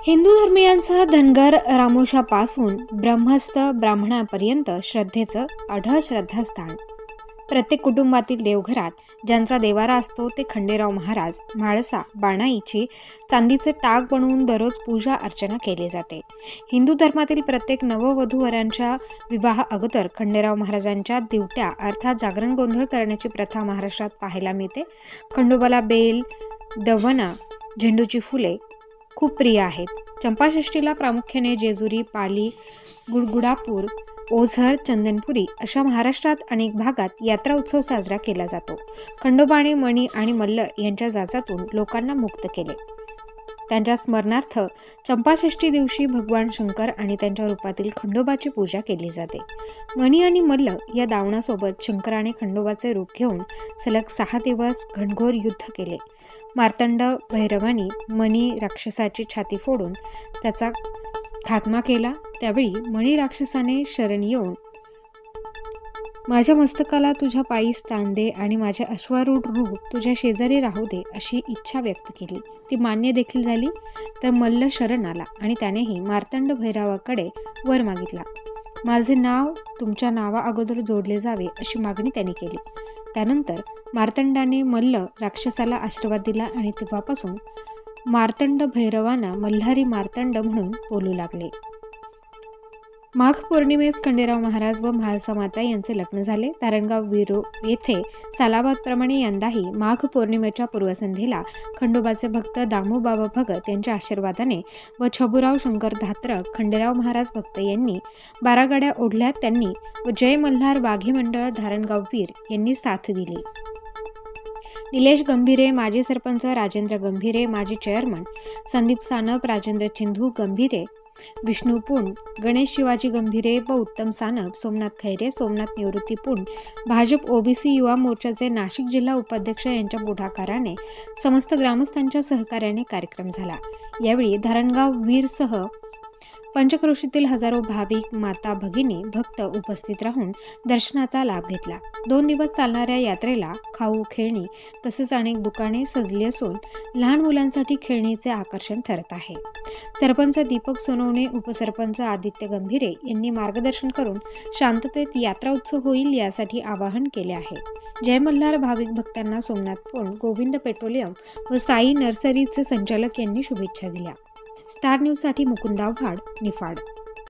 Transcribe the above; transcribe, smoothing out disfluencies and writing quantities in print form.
हिंदू धर्मियांचा धनगर रामोशापासून ब्रह्मस्थ ब्राह्मणापर्यंत श्रद्धेचं अढळ श्रद्धास्थान. प्रत्येक कुटुंबातील देवघरात ज्यांचा देवारा असतो ते खंडेराव महाराज म्हाळसा बाणाईची चांदीचे टाक बनवून दररोज पूजा अर्चना केली जाते. हिंदू धर्मातील प्रत्येक नववधूवरांच्या विवाह अगोदर खंडेराव महाराजांच्या दिवट्या अर्थात जागरण गोंधळ करण्याची प्रथा महाराष्ट्रात पाहायला मिळते. खंडोबाला बेल, दवना, झेंडूची फुले खूप प्रिय आहेत. चंपाषष्ठीला प्रामुख्याने जेजुरी, पाली, गुडगुडापूर, ओझर, चंदनपुरी अशा महाराष्ट्रात अनेक भागात यात्रा उत्सव साजरा केला जातो. खंडोबाने मणी आणि मल्ल यांच्या जाचातून लोकांना मुक्त केले. त्यांच्या स्मरणार्थ चंपाषष्ठी दिवशी भगवान शंकर आणि त्यांच्या रूपातील खंडोबाची पूजा केली जाते. मणी आणि मल्ल या दावणासोबत शंकराने खंडोबाचे रूप घेऊन सलग 6 दिवस घनघोर युद्ध केले. मार्तंड भैरवानी मणी राक्षसाची छाती फोडून त्याचा खात्मा केला. त्यावेळी मणी राक्षसाने शरण येऊन माझ्या मस्तकाला तुझ्या पायी स्थान दे आणि माझे अश्वारूढ रूप तुझ्या शेजारी राहू दे अशी इच्छा व्यक्त केली. ती मान्य देखील झाली. तर मल्ल शरण आला आणि त्यानेही मार्तंड भैरवाकडे वर मागितला. माझे नाव तुमच्या नावा अगोदर जोडले जावे अशी मागणी त्याने केली. त्यानंतर मार्तंडाने मल्ल राक्षसाला आशीर्वाद दिला आणि तेव्हापासून मार्तंड भैरवांना मल्हारी मार्तंड म्हणून बोलू लागले. माघ पौर्णिमेस खंडेराव महाराज व म्हाळसा माता यांचे लग्न झाले. धारणगाव विरो येथे सालाबादप्रमाणे यंदाही माघ पौर्णिमेच्या पूर्वसंध्येला खंडोबाचे भक्त दामूबाबा भगत यांच्या आशीर्वादाने व छबुराव शंकर धात्र खंडेराव महाराज भक्त यांनी 12 गाड्या ओढल्या. त्यांनी व जय मल्हार वाघे मंडळ धारणगाव वीर यांनी साथ दिली. निलेश गंभीरे, माजी सरपंच राजेंद्र गंभीरे, माजी चेअरमन संदीप सानप, राजेंद्र चिंधू गंभीरे, विष्णू पुंड, गणेश शिवाजी गंभीरे व उत्तम सानप, सोमनाथ खैरे, सोमनाथ निवृत्ती पुंड, भाजप ओबीसी युवा मोर्चाचे नाशिक जिल्हा उपाध्यक्ष यांच्या पुढाकाराने समस्त ग्रामस्थांच्या सहकार्याने कार्यक्रम झाला. यावेळी धारणगाव वीरसह पंचक्रोशीतील हजारो भाविक, माता, भगिनी, भक्त उपस्थित राहून दर्शनाचा लाभ घेतला. 2 दिवस चालणाऱ्या यात्रेला खाऊ, खेळणी तसेच अनेक दुकाने सजली असून लहान मुलांसाठी खेळणीचे आकर्षण ठरत आहे. सरपंच दीपक सोनवणे, उपसरपंच आदित्य गंभीरे यांनी मार्गदर्शन करून शांततेत यात्रा उत्सव होईल यासाठी आवाहन केले आहे. जय मल्हार भाविक भक्तांना सोमनाथ पुंड, गोविंद पेट्रोलियम व साई नर्सरीचे संचालक यांनी शुभेच्छा दिल्या. स्टार न्यूजसाठी मुकुंद आव्हाड, निफाड.